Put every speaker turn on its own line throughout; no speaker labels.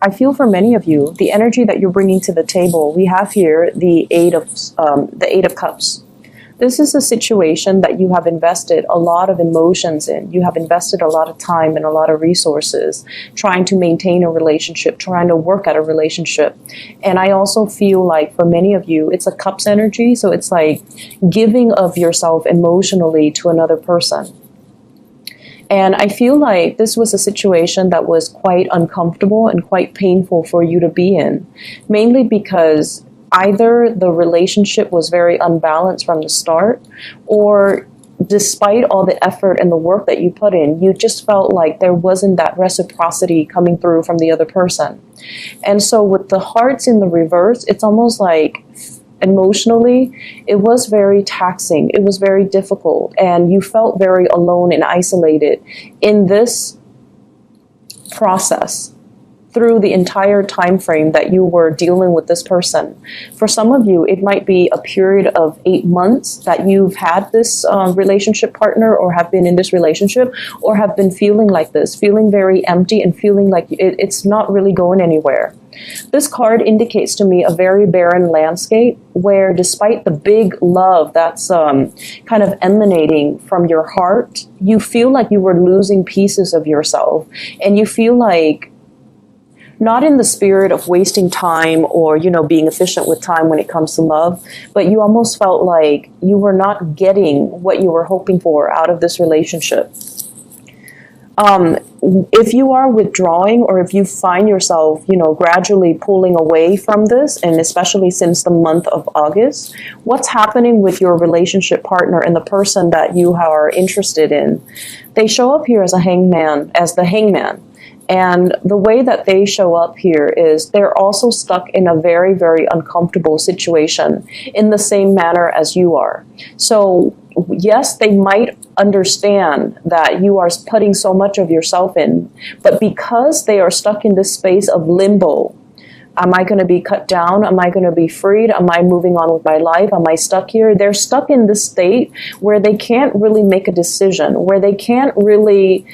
I feel for many of you, the energy that you're bringing to the table, we have here the Eight of Cups. This is a situation that you have invested a lot of emotions in. You have invested a lot of time and a lot of resources trying to maintain a relationship, trying to work at a relationship. And I also feel like for many of you, it's a Cups energy. So it's like giving of yourself emotionally to another person. And I feel like this was a situation that was quite uncomfortable and quite painful for you to be in, mainly because either the relationship was very unbalanced from the start, or despite all the effort and the work that you put in, you just felt like there wasn't that reciprocity coming through from the other person. And so with the hearts in the reverse, it's almost like emotionally, it was very taxing. It was very difficult. And you felt very alone and isolated in this process through the entire time frame that you were dealing with this person. For some of you, it might be a period of 8 months that you've had this relationship partner, or have been in this relationship, or have been feeling like this, feeling very empty and feeling like it's not really going anywhere. This card indicates to me a very barren landscape where, despite the big love that's kind of emanating from your heart, you feel like you were losing pieces of yourself. And you feel like, not in the spirit of wasting time or, being efficient with time when it comes to love, but you almost felt like you were not getting what you were hoping for out of this relationship. If you are withdrawing, or if you find yourself, gradually pulling away from this, and especially since the month of August, what's happening with your relationship partner and the person that you are interested in? They show up here as the hangman. And the way that they show up here is they're also stuck in a very, very uncomfortable situation in the same manner as you are. So yes, they might understand that you are putting so much of yourself in, but because they are stuck in this space of limbo, am I going to be cut down? Am I going to be freed? Am I moving on with my life? Am I stuck here? They're stuck in this state where they can't really make a decision, where they can't really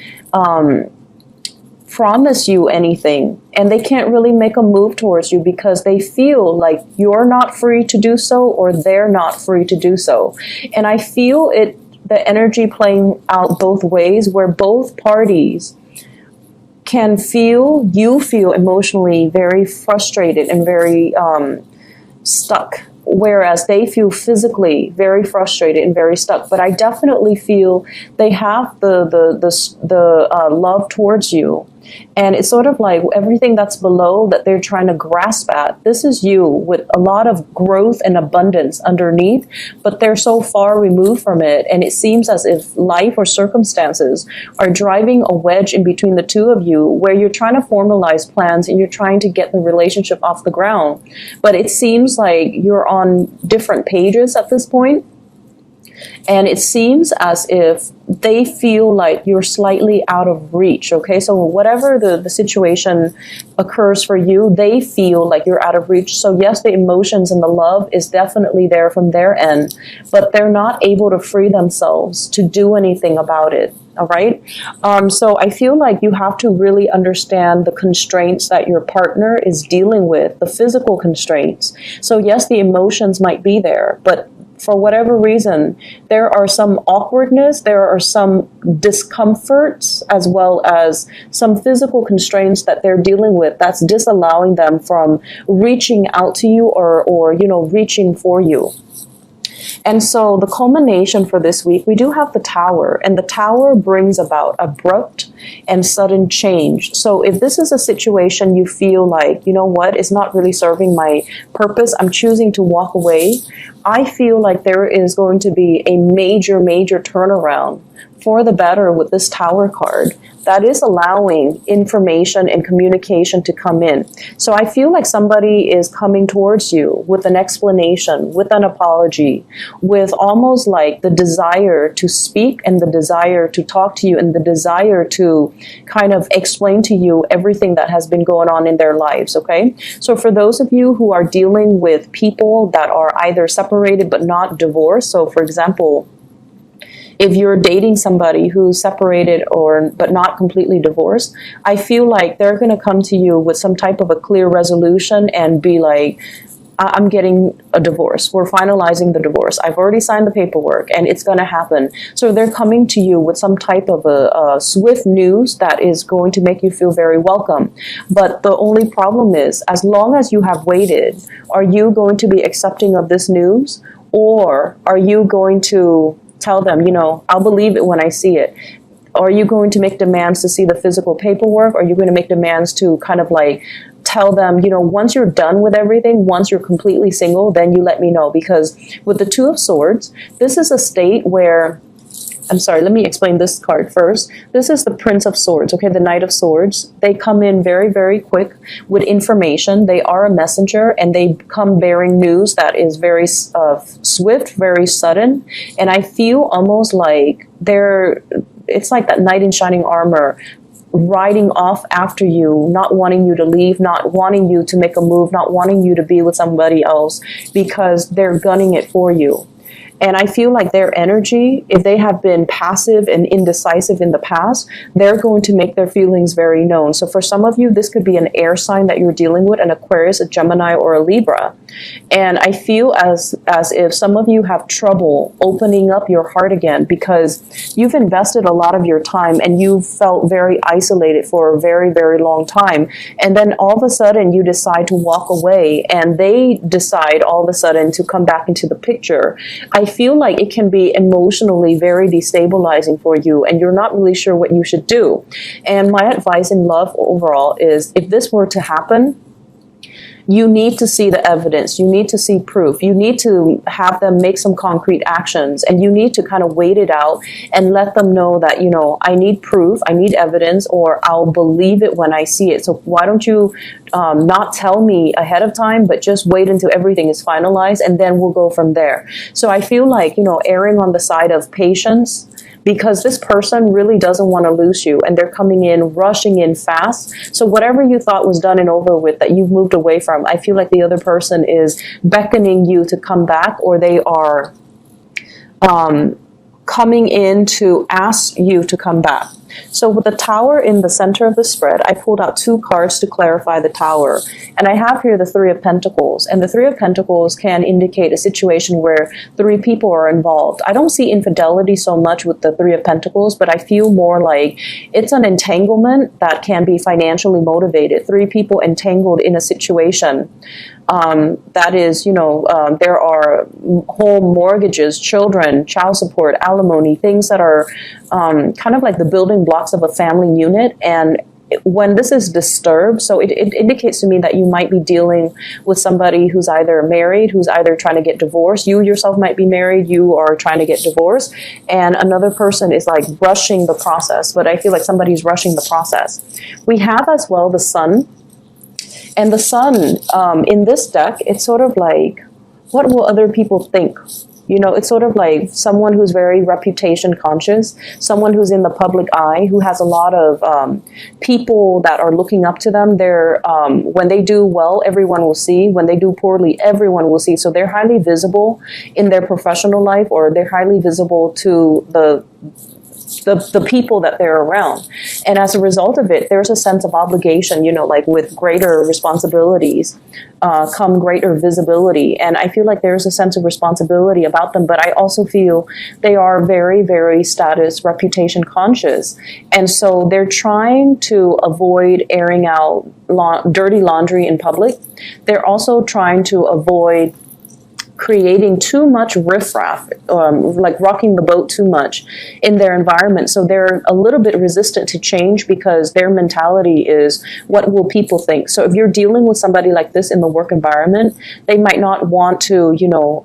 promise you anything, and they can't really make a move towards you because they feel like you're not free to do so, or they're not free to do so. And I feel the energy playing out both ways, where both parties can feel emotionally very frustrated and very stuck, whereas they feel physically very frustrated and very stuck. But I definitely feel they have the love towards you. And it's sort of like everything that's below that they're trying to grasp at. This is you with a lot of growth and abundance underneath, but they're so far removed from it. And it seems as if life or circumstances are driving a wedge in between the two of you, where you're trying to formalize plans and you're trying to get the relationship off the ground. But it seems like you're on different pages at this point. And it seems as if they feel like you're slightly out of reach, okay? So whatever the situation occurs for you, they feel like you're out of reach. So yes, the emotions and the love is definitely there from their end, but they're not able to free themselves to do anything about it. All right. So I feel like you have to really understand the constraints that your partner is dealing with, the physical constraints. So yes, the emotions might be there, but for whatever reason, there are some awkwardness, there are some discomforts, as well as some physical constraints that they're dealing with that's disallowing them from reaching out to you or reaching for you. And so the culmination for this week, we do have the Tower, and the Tower brings about abrupt and sudden change. So if this is a situation you feel like, it's not really serving my purpose, I'm choosing to walk away, I feel like there is going to be a major, major turnaround for the better with this Tower card that is allowing information and communication to come in. So I feel like somebody is coming towards you with an explanation, with an apology, with almost like the desire to speak and the desire to talk to you and the desire to kind of explain to you everything that has been going on in their lives, okay? So for those of you who are dealing with people that are either separated but not divorced, so for example, if you're dating somebody who's separated or but not completely divorced, I feel like they're going to come to you with some type of a clear resolution and be like, I'm getting a divorce. We're finalizing the divorce. I've already signed the paperwork and it's going to happen. So they're coming to you with some type of a swift news that is going to make you feel very welcome. But the only problem is, as long as you have waited, are you going to be accepting of this news? Or are you going to tell them, you know, I'll believe it when I see it? Are you going to make demands to see the physical paperwork? Or are you going to make demands to kind of like tell them, you know, once you're done with everything, once you're completely single, then you let me know? Because with the Two of Swords, this is a state where, I'm sorry, let me explain this card first. This is the Prince of Swords, okay, the Knight of Swords. They come in very, very quick with information. They are a messenger, and they come bearing news that is very swift, very sudden. And I feel almost like it's like that knight in shining armor riding off after you, not wanting you to leave, not wanting you to make a move, not wanting you to be with somebody else, because they're gunning it for you. And I feel like their energy, if they have been passive and indecisive in the past, they're going to make their feelings very known. So for some of you, this could be an air sign that you're dealing with, an Aquarius, a Gemini, or a Libra. And I feel as if some of you have trouble opening up your heart again because you've invested a lot of your time and you've felt very isolated for a very, very long time. And then all of a sudden you decide to walk away and they decide all of a sudden to come back into the picture. I feel like it can be emotionally very destabilizing for you and you're not really sure what you should do. And my advice in love overall is, if this were to happen, you need to see the evidence. You need to see proof. You need to have them make some concrete actions, and you need to kind of wait it out and let them know that, you know, I need proof, I need evidence, or I'll believe it when I see it. So why don't you not tell me ahead of time, but just wait until everything is finalized, and then we'll go from there. So I feel like, you know, erring on the side of patience, because this person really doesn't want to lose you and they're coming in, rushing in fast. So whatever you thought was done and over with, that you've moved away from, I feel like the other person is beckoning you to come back, or they are coming in to ask you to come back. So with the Tower in the center of the spread, I pulled out two cards to clarify the Tower. And I have here the Three of Pentacles. And the Three of Pentacles can indicate a situation where three people are involved. I don't see infidelity so much with the Three of Pentacles, but I feel more like it's an entanglement that can be financially motivated. Three people entangled in a situation. That is, you know, there are home mortgages, children, child support, alimony, things that are kind of like the building blocks of a family unit. And when this is disturbed, so it indicates to me that you might be dealing with somebody who's either married, who's either trying to get divorced. You yourself might be married, you are trying to get divorced, and another person is like rushing the process. But I feel like somebody's rushing the process. We have as well the Sun. And the Sun, in this deck, it's sort of like, what will other people think? You know, it's sort of like someone who's very reputation conscious, someone who's in the public eye, who has a lot of people that are looking up to them. They're, when they do well, everyone will see. When they do poorly, everyone will see. So they're highly visible in their professional life, or they're highly visible to the people that they're around. And as a result of it, there's a sense of obligation, you know, like with greater responsibilities come greater visibility. And I feel like there's a sense of responsibility about them, but I also feel they are very, very status, reputation conscious. And so they're trying to avoid airing out dirty laundry in public. They're also trying to avoid creating too much riffraff, like rocking the boat too much in their environment. So they're a little bit resistant to change because their mentality is, what will people think? So if you're dealing with somebody like this in the work environment, they might not want to, you know,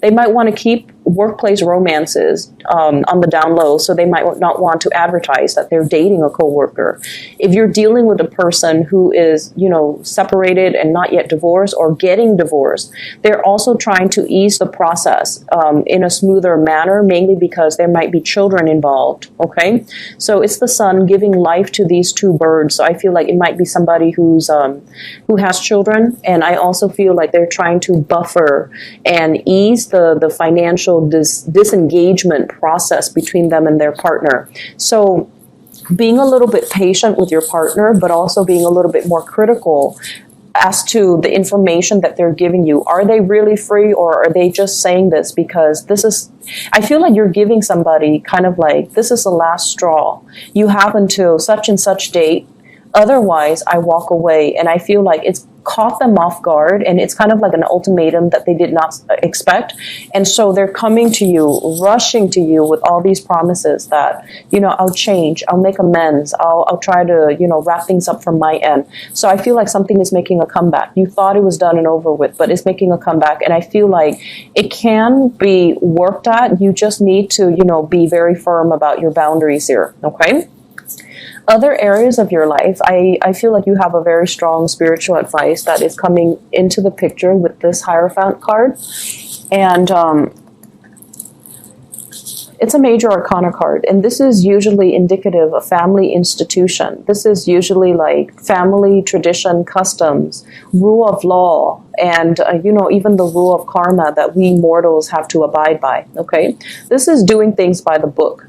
they might want to keep workplace romances on the down low, so they might not want to advertise that they're dating a coworker. If you're dealing with a person who is, you know, separated and not yet divorced or getting divorced, they're also trying to ease the process in a smoother manner, mainly because there might be children involved, okay? So it's the Sun giving life to these two birds. So I feel like it might be somebody who's who has children, and I also feel like they're trying to buffer and ease the financial potential disengagement process between them and their partner. So being a little bit patient with your partner, but also being a little bit more critical as to the information that they're giving you. Are they really free, or are they just saying this because this is, I feel like you're giving somebody kind of like, this is the last straw. You have until such and such date. Otherwise, I walk away. And I feel like it's caught them off guard, and it's kind of like an ultimatum that they did not expect. And so they're coming to you, rushing to you with all these promises that, I'll change, I'll make amends, I'll try to, wrap things up from my end. So I feel like something is making a comeback. You thought it was done and over with, but it's making a comeback. And I feel like it can be worked at. You just need to, be very firm about your boundaries here. Okay? Other areas of your life, I feel like you have a very strong spiritual advice that is coming into the picture with this Hierophant card. And it's a major arcana card. And this is usually indicative of family institution. This is usually like family tradition, customs, rule of law, and, even the rule of karma that we mortals have to abide by. Okay? This is doing things by the book.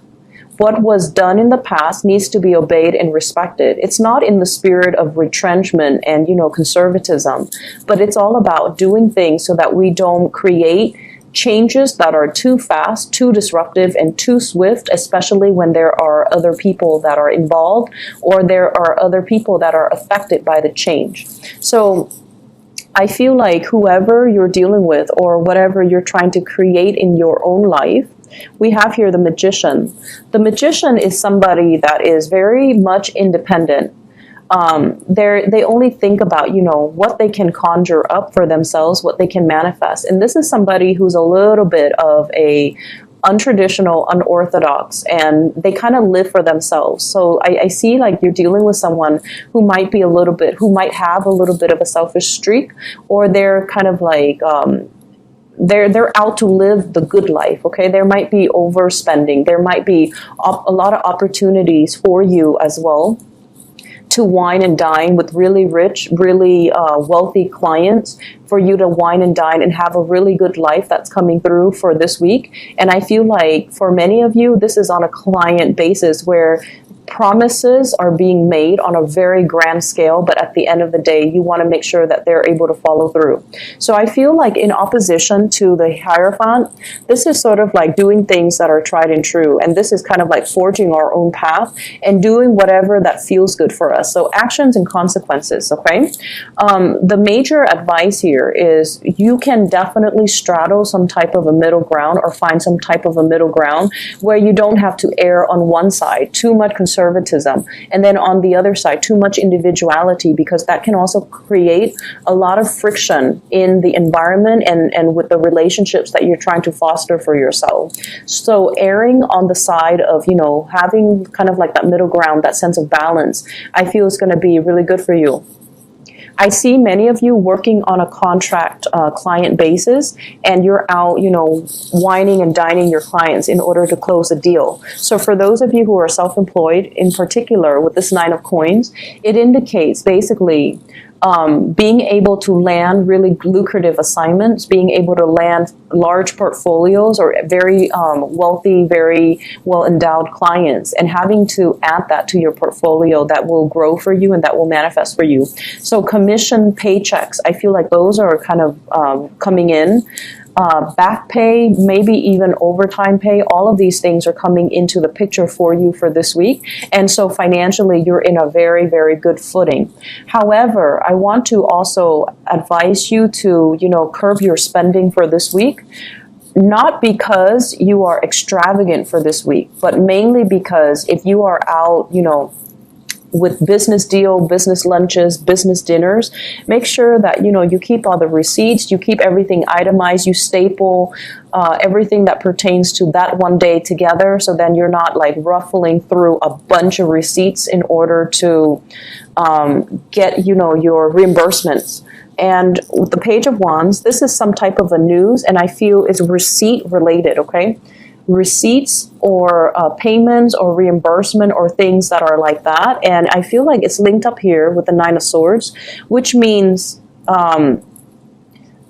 What was done in the past needs to be obeyed and respected. It's not in the spirit of retrenchment and, conservatism, but it's all about doing things so that we don't create changes that are too fast, too disruptive, and too swift, especially when there are other people that are involved or there are other people that are affected by the change. So I feel like whoever you're dealing with or whatever you're trying to create in your own life, we have here the Magician. The Magician is somebody that is very much independent. They only think about, what they can conjure up for themselves, what they can manifest. And this is somebody who's a little bit of a untraditional, unorthodox, and they kind of live for themselves. So I see like you're dealing with someone who might have a little bit of a selfish streak, or they're kind of like, they're out to live the good life, okay? There might be overspending. There might be a lot of opportunities for you as well to wine and dine with really rich, really wealthy clients, for you to wine and dine and have a really good life that's coming through for this week. And I feel like for many of you, this is on a client basis where promises are being made on a very grand scale, but at the end of the day, you want to make sure that they're able to follow through. So I feel like in opposition to the Hierophant, this is sort of like doing things that are tried and true. And this is kind of like forging our own path and doing whatever that feels good for us. So actions and consequences, okay? The major advice here is you can definitely straddle some type of a middle ground or find some type of a middle ground where you don't have to err on one side, too much conservatism, and then on the other side, too much individuality, because that can also create a lot of friction in the environment and with the relationships that you're trying to foster for yourself. So erring on the side of, having kind of like that middle ground, that sense of balance, I feel is going to be really good for you. I see many of you working on a contract client basis, and you're out, wining and dining your clients in order to close a deal. So for those of you who are self-employed, in particular with this 9 of Coins, it indicates basically being able to land really lucrative assignments, being able to land large portfolios or very wealthy, very well-endowed clients, and having to add that to your portfolio that will grow for you and that will manifest for you. So commission paychecks, I feel like those are kind of coming in. Back pay, maybe even overtime pay, all of these things are coming into the picture for you for this week. And so financially, you're in a very, very good footing. However, I want to also advise you to, curb your spending for this week. Not because you are extravagant for this week, but mainly because if you are out, with business deal, business lunches, business dinners, make sure that, you keep all the receipts, you keep everything itemized, you staple everything that pertains to that one day together. So then you're not like ruffling through a bunch of receipts in order to get, your reimbursements. And with the Page of Wands, this is some type of a news, and I feel it's receipt related, okay? Receipts or payments or reimbursement or things that are like that. And I feel like it's linked up here with the 9 of Swords, which means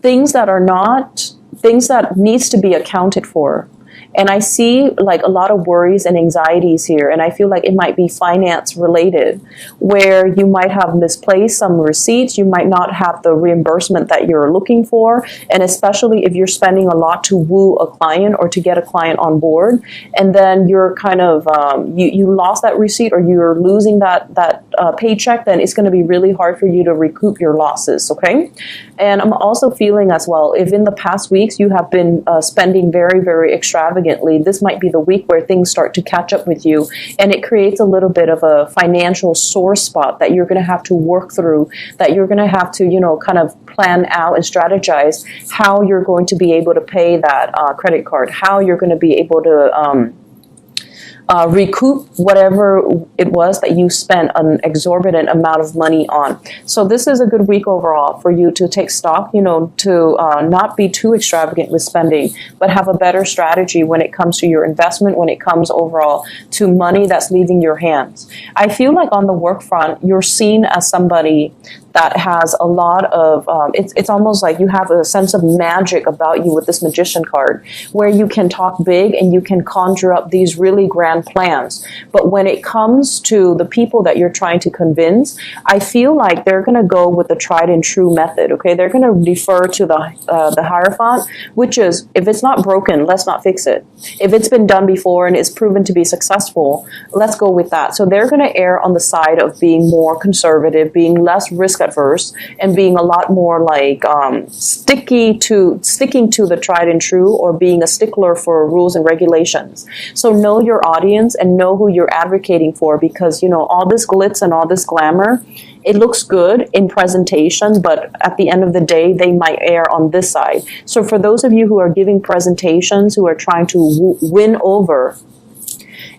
things that are not things that needs to be accounted for. And I see like a lot of worries and anxieties here. And I feel like it might be finance related, where you might have misplaced some receipts. You might not have the reimbursement that you're looking for. And especially if you're spending a lot to woo a client or to get a client on board. And then you're kind of, you lost that receipt, or you're losing that paycheck, then it's going to be really hard for you to recoup your losses. Okay. And I'm also feeling as well, if in the past weeks you have been spending very, very extravagantly, this might be the week where things start to catch up with you, and it creates a little bit of a financial sore spot that you're going to have to work through, that you're going to have to, kind of plan out and strategize how you're going to be able to pay that credit card, how you're going to be able to recoup whatever it was that you spent an exorbitant amount of money on. So this is a good week overall for you to take stock, to not be too extravagant with spending, but have a better strategy when it comes to your investment, when it comes overall to money that's leaving your hands. I feel like on the work front, you're seen as somebody that has a lot of, it's almost like you have a sense of magic about you with this magician card, where you can talk big and you can conjure up these really grand plans. But when it comes to the people that you're trying to convince, I feel like they're going to go with the tried and true method. Okay, they're going to defer to the Hierophant, which is, if it's not broken, let's not fix it. If it's been done before and it's proven to be successful, let's go with that. So they're going to err on the side of being more conservative, being less risk adverse, and being a lot more like sticking to the tried and true, or being a stickler for rules and regulations. So know your audience and know who you're advocating for, because all this glitz and all this glamour, it looks good in presentation, but at the end of the day, they might err on this side. So for those of you who are giving presentations, who are trying to win over,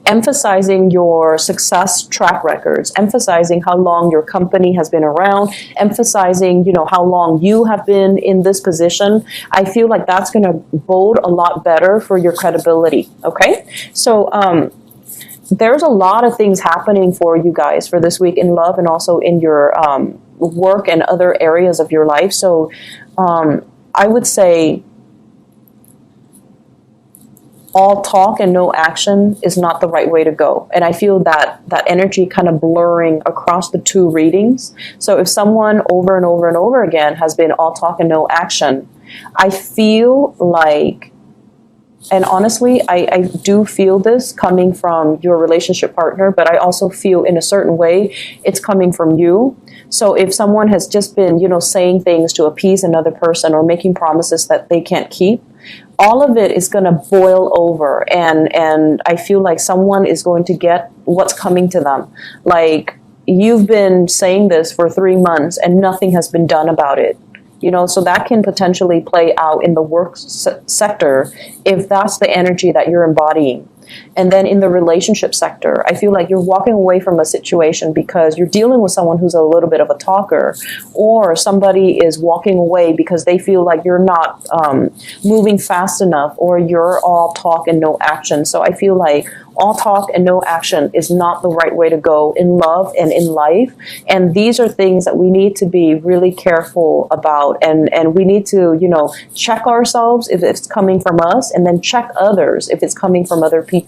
emphasizing your success track records, emphasizing how long your company has been around, emphasizing, how long you have been in this position, I feel like that's going to bode a lot better for your credibility. Okay? So, there's a lot of things happening for you guys for this week in love, and also in your work and other areas of your life. So, I would say all talk and no action is not the right way to go. And I feel that energy kind of blurring across the two readings. So if someone over and over and over again has been all talk and no action, I feel like, and honestly, I do feel this coming from your relationship partner, but I also feel in a certain way it's coming from you. So if someone has just been, saying things to appease another person, or making promises that they can't keep, all of it is going to boil over, and I feel like someone is going to get what's coming to them. Like, you've been saying this for 3 months and nothing has been done about it. So that can potentially play out in the work sector if that's the energy that you're embodying. And then in the relationship sector, I feel like you're walking away from a situation because you're dealing with someone who's a little bit of a talker, or somebody is walking away because they feel like you're not moving fast enough, or you're all talk and no action. So I feel like all talk and no action is not the right way to go in love and in life. And these are things that we need to be really careful about. And we need to, check ourselves if it's coming from us, and then check others if it's coming from other people.